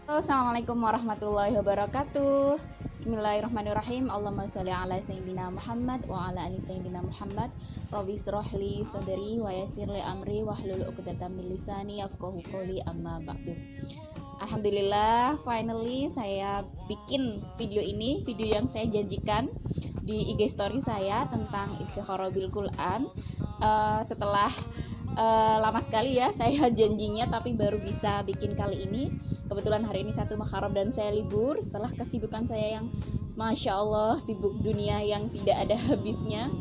Halo, Assalamualaikum warahmatullahi wabarakatuh. Bismillahirrahmanirrahim. Allahumma sholli ala sayyidina Muhammad wa ala ali sayyidina Muhammad. Rabbi shrah li sadri wa yassir li amri wahlul 'uqdatam min lisani yafqahu qawli, amma ba'du. Alhamdulillah, finally saya bikin video ini, video yang saya janjikan di IG story saya tentang istikharah bil Quran. Setelah lama sekali ya saya janjinya, tapi baru bisa bikin kali ini. Kebetulan hari ini 1 Muharram dan saya libur setelah kesibukan saya yang Masya Allah sibuk dunia yang tidak ada habisnya.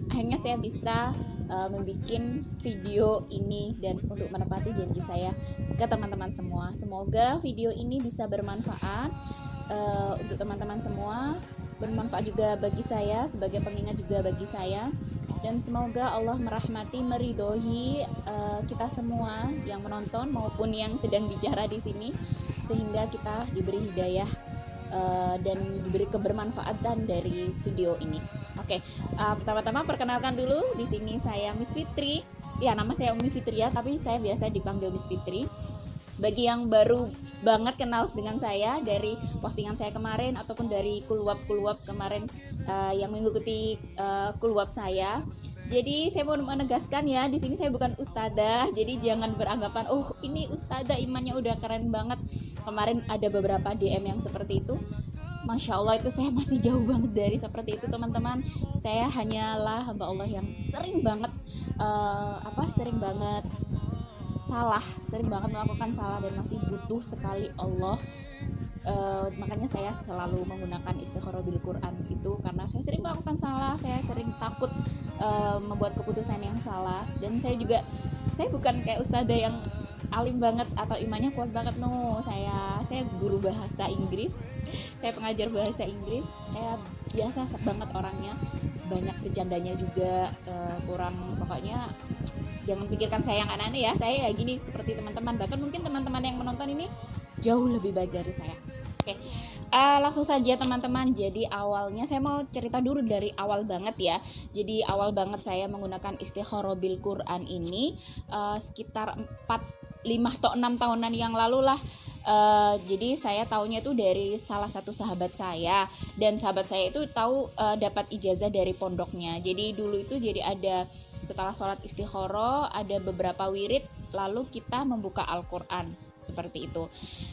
Akhirnya saya bisa membuat video ini dan untuk menepati janji saya ke teman-teman semua. Semoga video ini bisa bermanfaat untuk teman-teman semua, bermanfaat juga bagi saya, sebagai pengingat juga bagi saya. Dan semoga Allah merahmati, meridhoi kita semua yang menonton maupun yang sedang bicara di sini, sehingga kita diberi hidayah dan diberi kebermanfaatan dari video ini. Oke, pertama-tama perkenalkan dulu, di sini saya Miss Fitri. Ya, nama saya Umi Fitria, tapi saya biasa dipanggil Miss Fitri. Bagi yang baru banget kenal dengan saya dari postingan saya kemarin ataupun dari kuluap kemarin yang mengikuti kuluap saya. Jadi saya mau menegaskan ya, di sini saya bukan ustadzah. Jadi jangan beranggapan oh ini ustadzah imannya udah keren banget. Kemarin ada beberapa DM yang seperti itu. Masya Allah, itu saya masih jauh banget dari seperti itu, teman-teman. Saya hanyalah hamba Allah yang sering banget sering banget melakukan salah dan masih butuh sekali Allah. Makanya saya selalu menggunakan istikharah bil Quran itu, karena saya sering melakukan salah, saya sering takut membuat keputusan yang salah. Dan saya bukan kayak ustadzah yang alim banget atau imannya kuat banget. No, saya guru bahasa Inggris, saya pengajar bahasa Inggris. Saya biasa banget orangnya, banyak bercandanya juga, pokoknya jangan pikirkan saya yang aneh-aneh ya. Saya ya gini seperti teman-teman, bahkan mungkin teman-teman yang menonton ini jauh lebih baik dari saya. Oke, langsung saja teman-teman. Jadi awalnya saya mau cerita dulu dari awal banget ya. Jadi awal banget saya menggunakan istikharah bil Quran ini sekitar 5 atau 6 tahunan yang lalu lah. Jadi saya tahunya itu dari salah satu sahabat saya, dan sahabat saya itu tahu dapat ijazah dari pondoknya. Jadi dulu itu ada setelah sholat istikharah ada beberapa wirid, lalu kita membuka Al-Quran seperti itu.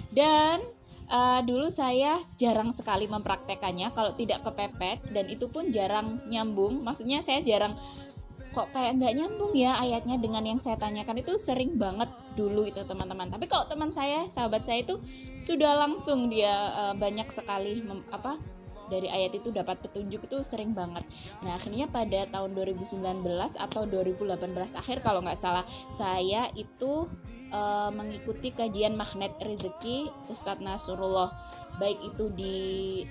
Dan dulu saya jarang sekali mempraktekannya kalau tidak kepepet, dan itu pun jarang nyambung. Maksudnya saya jarang, kok kayak nggak nyambung ya ayatnya dengan yang saya tanyakan. Itu sering banget dulu itu teman-teman. Tapi kalau teman saya, sahabat saya itu sudah langsung dia banyak sekali dari ayat itu dapat petunjuk, itu sering banget. Nah akhirnya pada tahun 2019 atau 2018 akhir kalau nggak salah, saya itu mengikuti kajian Magnet Rezeki Ustadz Nasrullah, baik itu di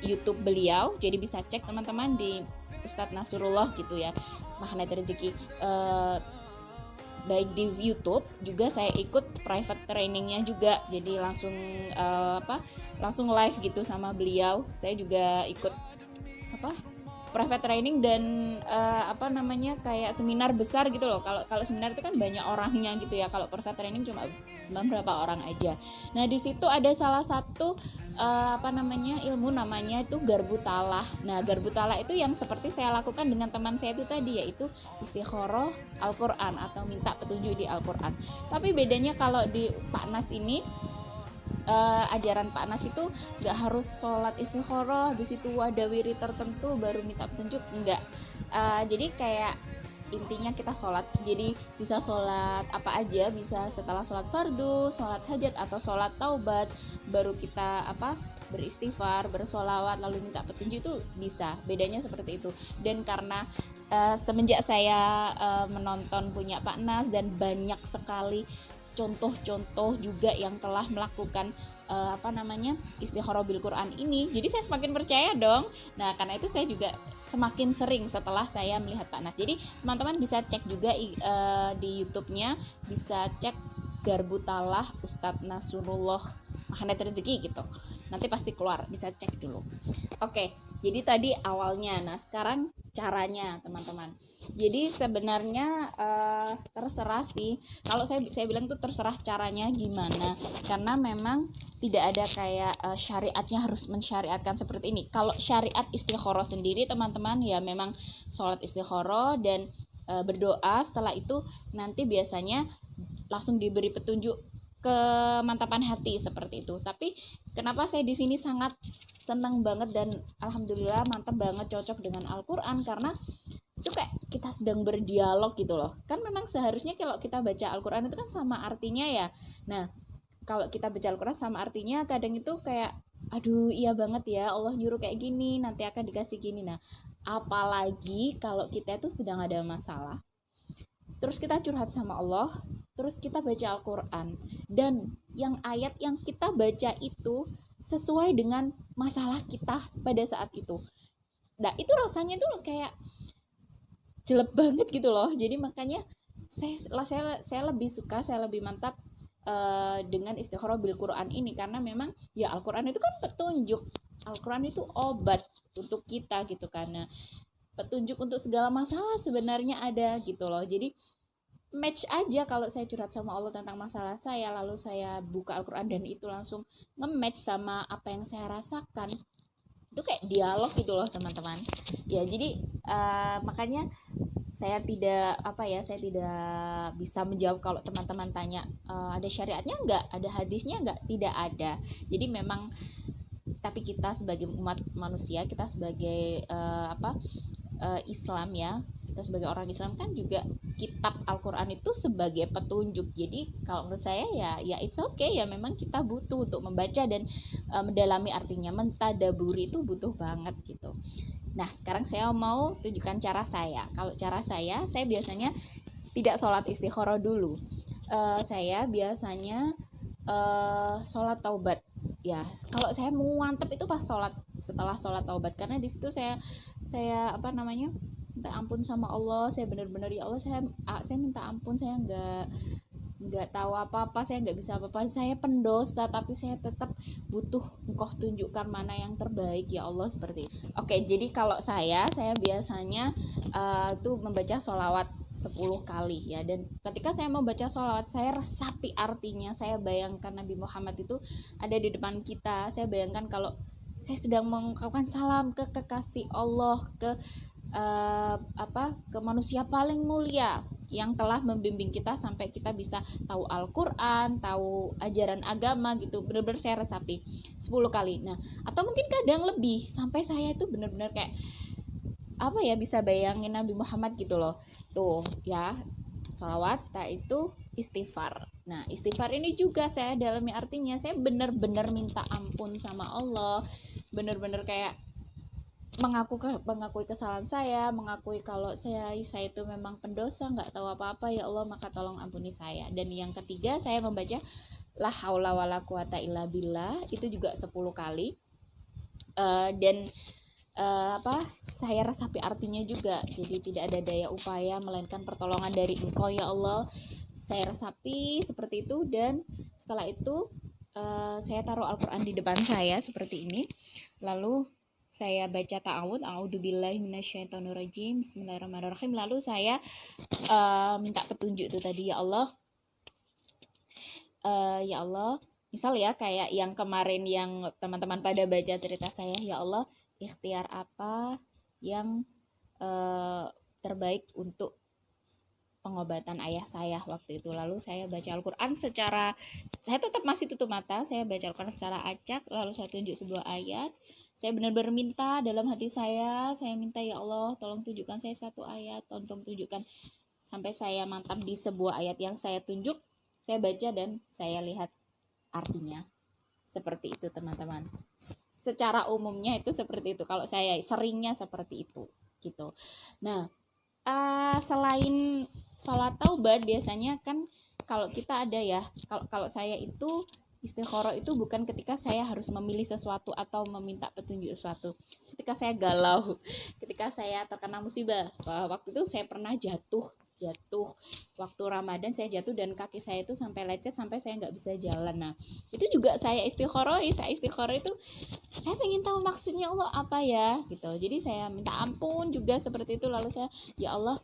YouTube beliau, jadi bisa cek teman-teman di Ustadz Nasrullah gitu ya, Magnet Rezeki. Baik di YouTube juga saya ikut private trainingnya juga, jadi langsung live gitu sama beliau. Saya juga ikut private training dan kayak seminar besar gitu loh. Kalau seminar itu kan banyak orangnya gitu ya, kalau private training cuma beberapa orang aja. Nah di situ ada salah satu ilmu namanya itu garbu talah. Nah garbu talah itu yang seperti saya lakukan dengan teman saya itu tadi, yaitu istikharah Al-Quran atau minta petunjuk di Al-Quran. Tapi bedanya kalau di Pak Nas ini, ajaran Pak Nas itu nggak harus sholat istikharah habis itu ada wirid tertentu baru minta petunjuk, enggak. Jadi kayak intinya kita sholat, jadi bisa sholat apa aja, bisa setelah sholat fardu, sholat hajat atau sholat taubat baru kita beristighfar, bersolawat lalu minta petunjuk, itu bisa. Bedanya seperti itu. Dan karena semenjak saya menonton punya Pak Nas dan banyak sekali contoh-contoh juga yang telah melakukan istikharah bil Quran ini, jadi saya semakin percaya dong. Nah karena itu saya juga semakin sering setelah saya melihat Pak Nas. Jadi teman-teman bisa cek juga di YouTube-nya, bisa cek Garbu Talah Ustadz Nasrullah Magnet Rezeki gitu. nanti pasti keluar, bisa cek dulu. Oke, jadi tadi awalnya. Nah sekarang caranya teman-teman. Jadi sebenarnya terserah sih, kalau saya bilang tuh terserah caranya gimana, karena memang tidak ada kayak syariatnya harus mensyariatkan seperti ini. Kalau syariat istikharah sendiri teman-teman ya memang sholat istikharah dan berdoa, setelah itu nanti biasanya langsung diberi petunjuk kemantapan hati seperti itu. Tapi kenapa saya di sini sangat senang banget dan alhamdulillah mantap banget, cocok dengan Al-Qur'an, karena itu kayak kita sedang berdialog gitu loh. Kan memang seharusnya kalau kita baca Al-Qur'an itu kan sama artinya ya. Nah, kalau kita baca Al-Qur'an sama artinya, kadang itu kayak aduh iya banget ya, Allah nyuruh kayak gini, nanti akan dikasih gini. Nah, apalagi kalau kita itu sedang ada masalah, terus kita curhat sama Allah, terus kita baca Al-Qur'an, dan yang ayat yang kita baca itu sesuai dengan masalah kita pada saat itu. Nah, itu rasanya tuh kayak jelek banget gitu loh. Jadi makanya saya lebih suka, saya lebih mantap dengan istikharah bil Quran ini, karena memang ya Al-Quran itu kan petunjuk, Al-Quran itu obat untuk kita gitu, karena petunjuk untuk segala masalah sebenarnya ada gitu loh. Jadi match aja kalau saya curhat sama Allah tentang masalah saya, lalu saya buka Al-Quran dan itu langsung nge-match sama apa yang saya rasakan, itu kayak dialog gitu loh teman-teman ya. Jadi makanya saya tidak bisa menjawab kalau teman-teman tanya ada syariatnya enggak, ada hadisnya enggak, tidak ada. Jadi memang tapi kita sebagai umat manusia, kita sebagai Islam ya, kita sebagai orang Islam kan juga kitab Al-Quran itu sebagai petunjuk. Jadi kalau menurut saya ya it's okay ya, memang kita butuh untuk membaca dan mendalami artinya, mentadaburi itu butuh banget gitu. Nah sekarang saya mau tunjukkan cara saya. Kalau cara saya biasanya tidak sholat istikharah dulu. Saya biasanya sholat taubat ya. Kalau saya mau mantep itu pas setelah sholat taubat, karena di situ saya minta ampun sama Allah. Saya benar-benar ya Allah, saya minta ampun, saya nggak tahu apa-apa, saya nggak bisa apa-apa, saya pendosa, tapi saya tetap butuh Engkau tunjukkan mana yang terbaik ya Allah, seperti itu. Oke, jadi kalau saya biasanya tuh membaca sholawat 10 kali ya, dan ketika saya mau baca sholawat saya resapi artinya, saya bayangkan Nabi Muhammad itu ada di depan kita, saya bayangkan kalau saya sedang mengungkapkan salam ke kekasih Allah, ke manusia paling mulia yang telah membimbing kita sampai kita bisa tahu Al-Quran, tahu ajaran agama gitu. Benar-benar saya resapi 10 kali. Nah, atau mungkin kadang lebih, sampai saya itu benar-benar kayak bisa bayangin Nabi Muhammad gitu loh. Tuh ya, sholawat, setelah itu istighfar. Nah, istighfar ini juga saya dalami artinya. Saya benar-benar minta ampun sama Allah, benar-benar kayak mengakui kesalahan saya, mengakui kalau saya itu memang pendosa, nggak tahu apa-apa ya Allah, maka tolong ampuni saya. Dan yang ketiga, saya membaca la haula wala quwata illa billah, itu juga 10 kali. Dan saya resapi artinya juga. Jadi tidak ada daya upaya melainkan pertolongan dari Engkau ya Allah. Saya resapi seperti itu, dan setelah itu saya taruh Al-Quran di depan saya seperti ini. Lalu saya baca ta'awud, a'udzubillahi minasyaitonirrajim, bismillahirrahmanirrahim. Lalu saya minta petunjuk itu tadi, ya Allah, misal ya kayak yang kemarin yang teman-teman pada baca cerita saya, ya Allah, ikhtiar apa yang terbaik untuk pengobatan ayah saya waktu itu. Lalu saya baca Al-Quran saya tetap masih tutup mata, saya baca Al-Quran secara acak, lalu saya tunjuk sebuah ayat. Saya benar-benar minta dalam hati saya minta ya Allah, tolong tunjukkan saya satu ayat, tolong tunjukkan, sampai saya mantap di sebuah ayat yang saya tunjuk, saya baca dan saya lihat artinya. Seperti itu teman-teman. Secara umumnya itu seperti itu. Kalau saya seringnya seperti itu gitu. Nah, selain sholat taubat biasanya kan kalau kita ada ya, kalau saya itu istikharah itu bukan ketika saya harus memilih sesuatu atau meminta petunjuk sesuatu. Ketika saya galau, ketika saya terkena musibah, waktu itu saya pernah jatuh jatuh waktu Ramadan. Saya jatuh dan kaki saya itu sampai lecet sampai saya nggak bisa jalan. Nah itu juga saya istikharah itu saya pengen tahu maksudnya Allah apa ya gitu. Jadi saya minta ampun juga seperti itu. Lalu saya, ya Allah,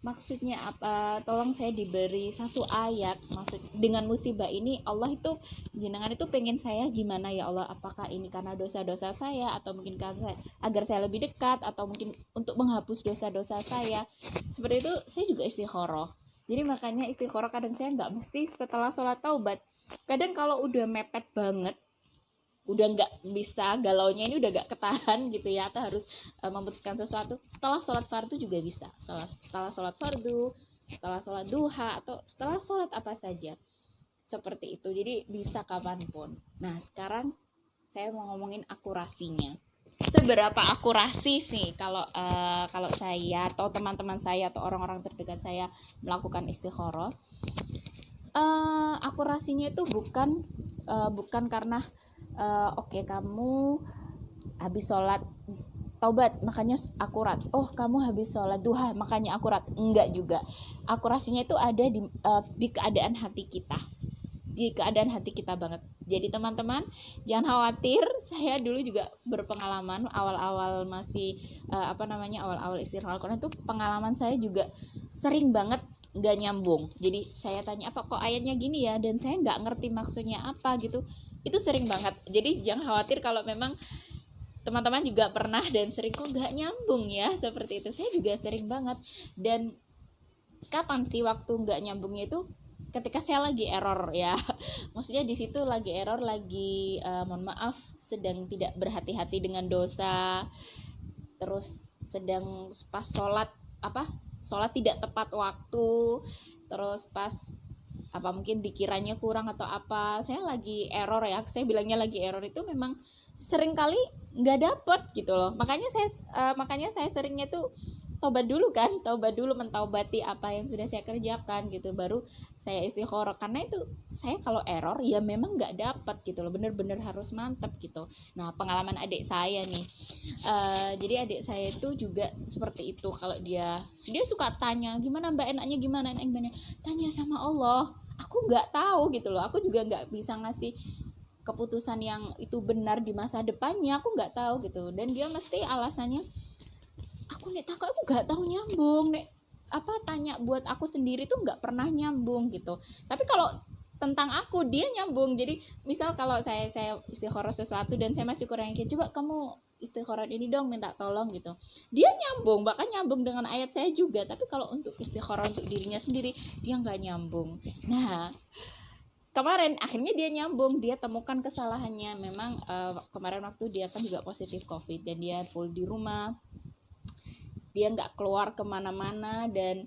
maksudnya apa, tolong saya diberi satu ayat maksud dengan musibah ini. Allah itu, jenengan itu pengen saya gimana ya Allah, apakah ini karena dosa-dosa saya atau mungkin karena saya, agar saya lebih dekat, atau mungkin untuk menghapus dosa-dosa saya. Seperti itu saya juga istikharah. Jadi makanya istikharah kadang saya nggak mesti setelah sholat taubat. Kadang kalau udah mepet banget, udah nggak bisa, galaunya ini udah nggak ketahan gitu ya, atau harus memutuskan sesuatu, setelah sholat fardu juga bisa, setelah sholat fardu, setelah sholat duha, atau setelah sholat apa saja seperti itu. Jadi bisa kapanpun. Nah sekarang saya mau ngomongin akurasinya. Seberapa akurasi sih kalau saya atau teman-teman saya atau orang-orang terdekat saya melakukan istikharah. Akurasinya itu bukan karena oke, kamu habis sholat taubat makanya akurat, oh kamu habis sholat duha makanya akurat. Enggak juga. Akurasinya itu ada di keadaan hati kita, di keadaan hati kita banget. Jadi teman-teman jangan khawatir, saya dulu juga berpengalaman awal-awal masih awal-awal istikharah Al-Quran itu, pengalaman saya juga sering banget nggak nyambung. Jadi saya tanya, apa kok ayatnya gini ya, dan saya nggak ngerti maksudnya apa gitu. Itu sering banget. Jadi jangan khawatir kalau memang teman-teman juga pernah dan sering kok nggak nyambung ya, seperti itu. Saya juga sering banget. Dan kapan sih waktu nggak nyambungnya itu? Ketika saya lagi error ya. Maksudnya di situ lagi error, lagi mohon maaf, sedang tidak berhati-hati dengan dosa. Terus sedang pas sholat tidak tepat waktu. Terus pas mungkin dikiranya kurang atau apa, saya lagi error ya, saya bilangnya lagi error, itu memang sering kali nggak dapet gitu loh. Makanya saya seringnya tuh taubat dulu, mentaubati apa yang sudah saya kerjakan gitu, baru saya istikharah. Karena itu saya kalau error ya memang nggak dapet gitu loh, bener-bener harus mantep gitu. Nah pengalaman adik saya nih, jadi adik saya itu juga seperti itu. Kalau dia suka tanya, gimana mbak, enaknya gimana, tanya sama Allah. Aku nggak tahu gitu loh, aku juga nggak bisa ngasih keputusan yang itu benar di masa depannya, aku nggak tahu gitu. Dan dia mesti alasannya, aku nggak tahu nyambung nek, tanya buat aku sendiri tuh nggak pernah nyambung gitu. Tapi kalau tentang aku dia nyambung. Jadi misal kalau saya istikharah sesuatu dan saya masih kurang yakin, coba kamu istikharah ini dong, minta tolong gitu, dia nyambung, bahkan nyambung dengan ayat saya juga. Tapi kalau untuk istikharah untuk dirinya sendiri, dia nggak nyambung. Nah kemarin akhirnya dia nyambung, dia temukan kesalahannya. Memang kemarin waktu dia kan juga positif COVID dan dia full di rumah, dia nggak keluar kemana-mana, dan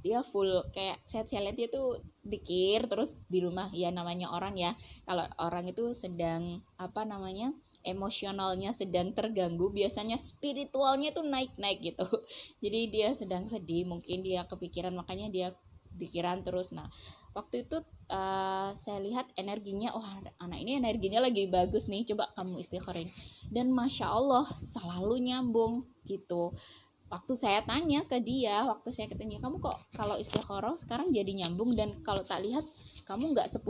dia full kayak saya lihat dia tuh dikir terus di rumah. Ya namanya orang ya, kalau orang itu sedang emosionalnya sedang terganggu, biasanya spiritualnya tuh naik gitu. Jadi dia sedang sedih, mungkin dia kepikiran, makanya dia pikiran terus. Nah waktu itu saya lihat energinya, anak ini energinya lagi bagus nih, coba kamu istikharin. Dan masya Allah selalu nyambung gitu. Waktu saya tanya ke dia, kamu kok kalau istikharah sekarang jadi nyambung, dan kalau tak lihat kamu nggak 10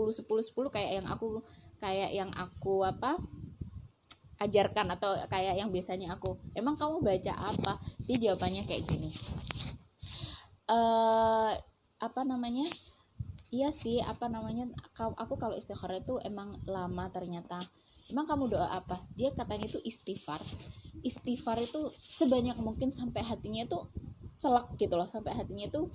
kayak yang aku ajarkan, atau kayak yang biasanya aku, emang kamu baca apa? Dia jawabannya kayak gini, iya sih, aku kalau istikharah itu emang lama ternyata. Emang kamu doa apa? Dia katanya itu istighfar itu sebanyak mungkin sampai hatinya itu celak gitu loh, sampai hatinya itu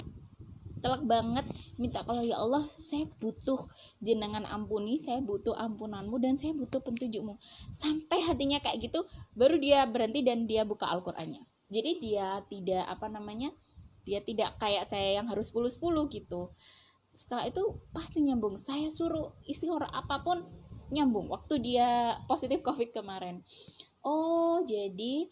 celak banget, minta kalau ya Allah saya butuh jenengan ampuni, saya butuh ampunanmu, dan saya butuh petunjukmu. Sampai hatinya kayak gitu, baru dia berhenti dan dia buka Al-Qur'annya. Jadi dia tidak dia tidak kayak saya yang harus 10 gitu. Setelah itu pasti nyambung. Saya suruh istikharah apapun nyambung waktu dia positif COVID kemarin. Oh jadi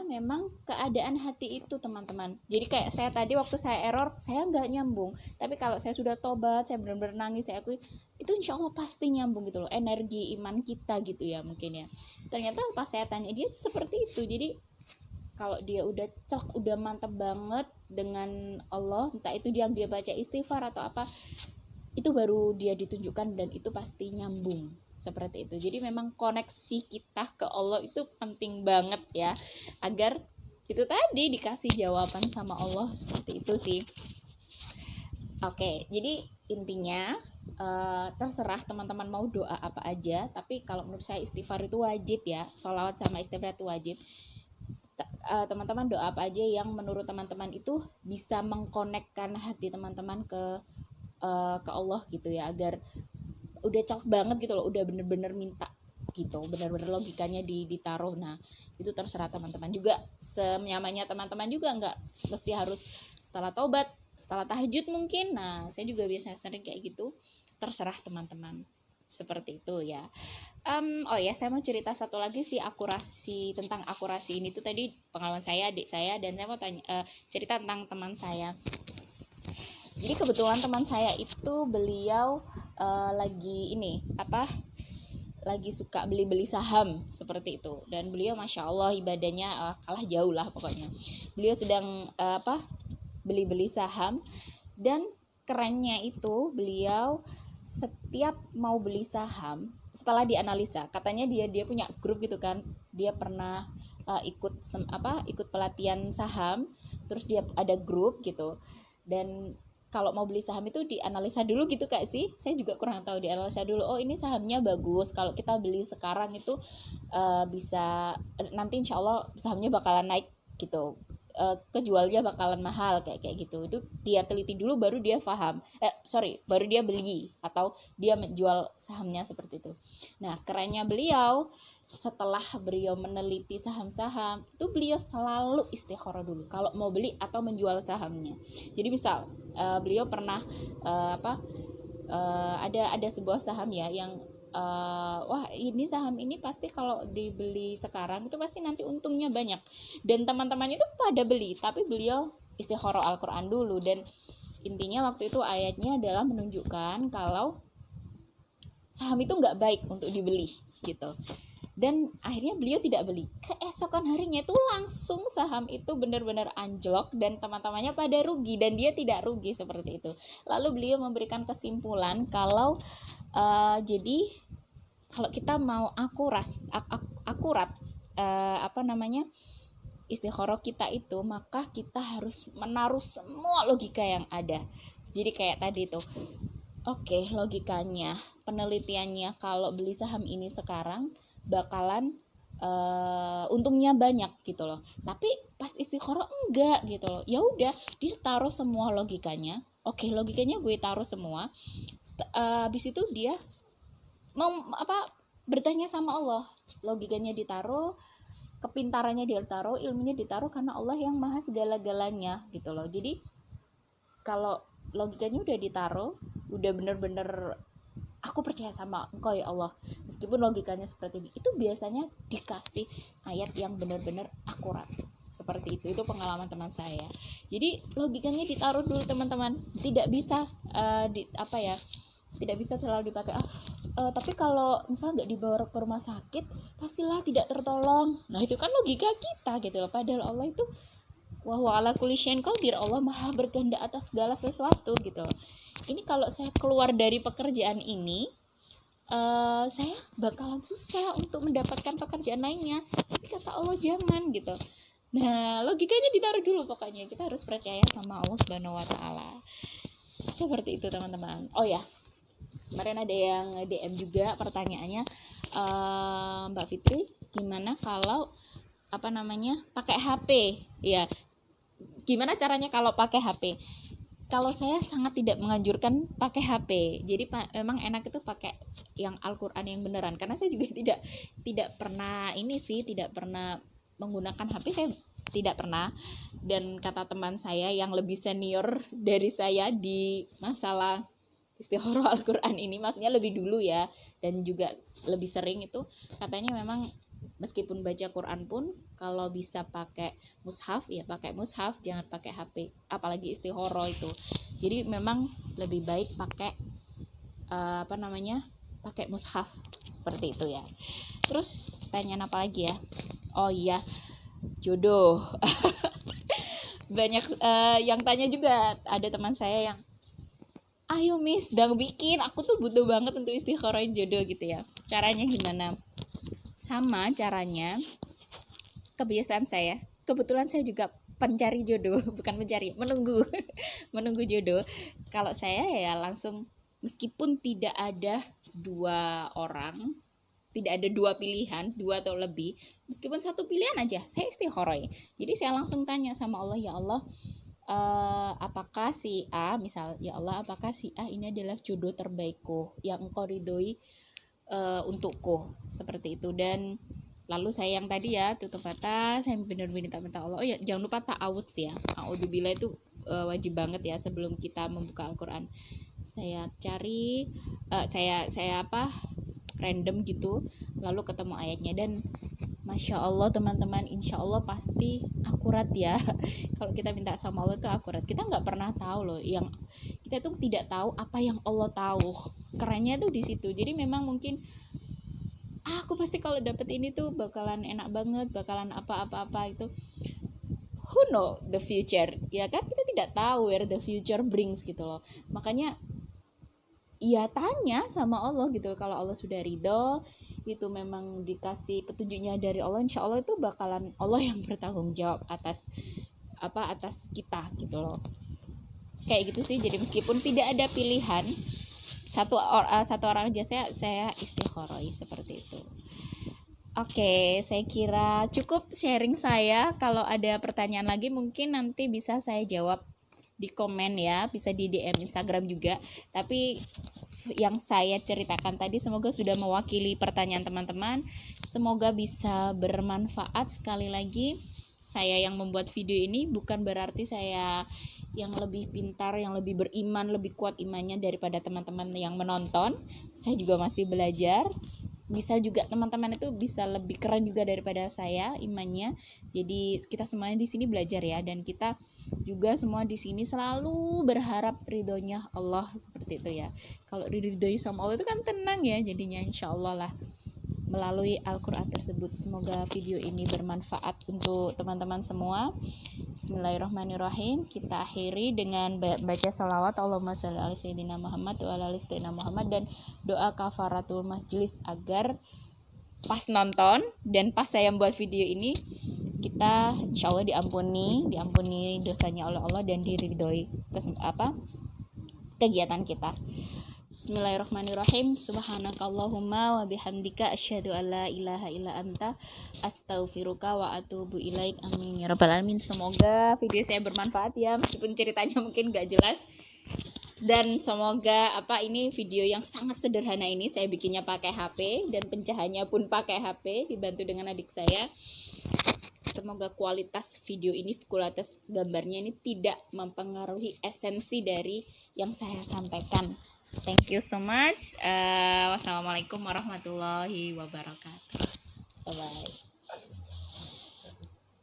memang keadaan hati itu teman-teman. Jadi kayak saya tadi waktu saya error, saya nggak nyambung. Tapi kalau saya sudah tobat, saya benar-benar nangis, saya akui, itu insya Allah pasti nyambung gitu loh. Energi iman kita gitu ya mungkin ya. Ternyata pas saya tanya dia seperti itu. Jadi kalau dia udah mantap banget dengan Allah, entah itu dia baca istighfar atau apa, itu baru dia ditunjukkan dan itu pasti nyambung seperti itu. Jadi memang koneksi kita ke Allah itu penting banget ya, agar itu tadi dikasih jawaban sama Allah, seperti itu sih. Oke, jadi intinya terserah teman-teman mau doa apa aja, tapi kalau menurut saya istighfar itu wajib ya, sholawat sama istighfar itu wajib. Teman-teman doa apa aja yang menurut teman-teman itu bisa mengkonekkan hati teman-teman ke Allah gitu ya, agar udah cakep banget gitu loh, udah bener-bener minta gitu, bener-bener logikanya ditaruh. Nah itu terserah teman-teman juga, senyamannya teman-teman juga, nggak mesti harus setelah taubat, setelah tahajud mungkin. Nah saya juga biasanya sering kayak gitu, terserah teman-teman, seperti itu ya. Oh ya, saya mau cerita satu lagi sih, tentang akurasi ini tuh tadi pengalaman saya, adik saya, dan saya mau cerita tentang teman saya. Jadi kebetulan teman saya itu beliau lagi suka beli-beli saham seperti itu, dan beliau masya Allah ibadahnya kalah jauh lah pokoknya. Beliau sedang beli-beli saham, dan kerennya itu beliau setiap mau beli saham, setelah dianalisa, katanya dia punya grup gitu kan, dia pernah ikut pelatihan saham, terus dia ada grup gitu, dan kalau mau beli saham itu dianalisa dulu gitu Kak sih, saya juga kurang tahu, dianalisa dulu, oh ini sahamnya bagus, kalau kita beli sekarang itu bisa nanti insya Allah sahamnya bakalan naik gitu, kejualnya bakalan mahal kayak gitu. Itu dia teliti dulu baru dia baru dia beli atau dia menjual sahamnya seperti itu. Nah kerennya beliau, setelah beliau meneliti saham-saham itu, beliau selalu istikharah dulu kalau mau beli atau menjual sahamnya. Jadi misal beliau pernah ada sebuah saham ya yang wah ini saham ini pasti kalau dibeli sekarang itu pasti nanti untungnya banyak, dan teman-temannya itu pada beli, tapi beliau istikharah Al-Quran dulu, dan intinya waktu itu ayatnya adalah menunjukkan kalau saham itu nggak baik untuk dibeli gitu. Dan akhirnya beliau tidak beli. Keesokan harinya itu langsung saham itu benar-benar anjlok, dan teman-temannya pada rugi dan dia tidak rugi seperti itu. Lalu beliau memberikan kesimpulan kalau jadi kalau kita mau akurat istikharah kita itu, maka kita harus menaruh semua logika yang ada. Jadi kayak tadi tuh, oke, logikanya, penelitiannya kalau beli saham ini sekarang bakalan untungnya banyak gitu loh, tapi pas istikharah enggak gitu loh. Ya udah, dia taruh semua logikanya. Oke, logikanya gue taruh semua. Habis itu dia mau bertanya sama Allah, logikanya ditaruh, kepintarannya dia taruh, ilmunya ditaruh, karena Allah yang maha segala-galanya gitu loh. Jadi kalau logikanya udah ditaruh, udah bener-bener aku percaya sama Engkau ya Allah, meskipun logikanya seperti ini, itu biasanya dikasih ayat yang benar-benar akurat seperti itu. Itu pengalaman teman saya. Jadi logikanya ditaruh dulu teman-teman, tidak bisa tidak bisa selalu dipakai tapi kalau misalnya nggak dibawa ke rumah sakit pastilah tidak tertolong. Nah itu kan logika kita gitu loh, padahal Allah itu wa huwa ala kulli syai'in qadir, Allah maha berkehendak atas segala sesuatu gitu. Ini kalau saya keluar dari pekerjaan ini, saya bakalan susah untuk mendapatkan pekerjaan lainnya, tapi kata Allah jangan gitu. Nah logikanya ditaruh dulu, pokoknya kita harus percaya sama Allah Subhanahu wa Ta'ala, seperti itu teman-teman. Oh ya, kemarin ada yang DM juga pertanyaannya, Mbak Fitri, gimana kalau pakai HP ya, gimana caranya kalau pakai HP? Kalau saya sangat tidak menganjurkan pakai HP. Jadi memang enak itu pakai yang Al-Qur'an yang beneran. Karena saya juga tidak pernah menggunakan HP, saya tidak pernah. Dan kata teman saya yang lebih senior dari saya di masalah istikharah Al-Qur'an ini, maksudnya lebih dulu ya, dan juga lebih sering itu, katanya memang meskipun baca Quran pun kalau bisa pakai mushaf ya pakai mushaf, jangan pakai HP, apalagi istikharah itu. Jadi memang lebih baik pakai pakai mushaf seperti itu ya. Terus pertanyaan apa lagi ya? Oh iya, jodoh. banyak yang tanya juga, ada teman saya yang ayo Miss dang bikin, aku tuh butuh banget untuk istikharahin jodoh gitu ya. Caranya gimana? Sama caranya, kebiasaan saya, kebetulan saya juga pencari jodoh, bukan mencari, menunggu jodoh. Kalau saya ya langsung, meskipun tidak ada dua orang, tidak ada dua pilihan, dua atau lebih, meskipun satu pilihan aja, saya istikharah. Jadi saya langsung tanya sama Allah, ya Allah, apakah si A, misal, ya Allah, apakah si A ini adalah jodoh terbaikku yang engkau ridhoi untukku, seperti itu. Dan lalu saya yang tadi ya, tutup mata, saya benar-benar minta Allah. Oh ya, jangan lupa ta'awudz ya, a'udzubillah itu wajib banget ya sebelum kita membuka Al-Quran. Saya cari, saya random gitu, lalu ketemu ayatnya, dan Masya Allah teman-teman, insya Allah pasti akurat ya. Kalau kita minta sama Allah itu akurat. Kita nggak pernah tahu loh, yang kita tuh tidak tahu apa yang Allah tahu. Kerennya tuh di situ. Jadi memang mungkin aku pasti kalau dapet ini tuh bakalan enak banget, bakalan apa-apa itu. Who know the future? Ya kan, kita tidak tahu where the future brings gitu loh. Makanya ya tanya sama Allah gitu. Kalau Allah sudah ridho, itu memang dikasih petunjuknya dari Allah, insya Allah itu bakalan Allah yang bertanggung jawab atas kita gitu loh. Kayak gitu sih. Jadi meskipun tidak ada pilihan, satu orang aja saya istikharah seperti itu. Oke, saya kira cukup sharing saya. Kalau ada pertanyaan lagi mungkin nanti bisa saya jawab di komen ya, bisa di DM Instagram juga. Tapi yang saya ceritakan tadi semoga sudah mewakili pertanyaan teman-teman. Semoga bisa bermanfaat. Sekali lagi, saya yang membuat video ini bukan berarti saya yang lebih pintar, yang lebih beriman, lebih kuat imannya daripada teman-teman yang menonton. Saya juga masih belajar. Bisa juga teman-teman itu bisa lebih keren juga daripada saya imannya. Jadi kita semuanya di sini belajar ya, dan kita juga semua di sini selalu berharap ridhonya Allah, seperti itu ya. Kalau diridhoi sama Allah itu kan tenang ya jadinya, insya Allah lah melalui Al-Quran tersebut. Semoga video ini bermanfaat untuk teman-teman semua. Bismillahirrahmanirrahim. Kita akhiri dengan baca salawat Allahumma sholli ala sayyidina Muhammad wa ala ali sayyidina Muhammad, dan doa kafaratul majlis, agar pas nonton dan pas saya membuat video ini kita insya Allah diampuni dosanya oleh Allah dan diridhoi kegiatan kita. Bismillahirrahmanirrahim. Subhanakallahumma wa bihamdika asyhadu alla ilaha illa anta astaghfiruka wa atubu ilaik. Amin ya rabbal alamin. Semoga video saya bermanfaat ya, meskipun ceritanya mungkin gak jelas. Dan semoga ini video yang sangat sederhana ini saya bikinnya pakai HP, dan pencahayaannya pun pakai HP dibantu dengan adik saya. Semoga kualitas video ini, kualitas gambarnya ini tidak mempengaruhi esensi dari yang saya sampaikan. Thank you so much. Wassalamualaikum warahmatullahi wabarakatuh. Bye bye.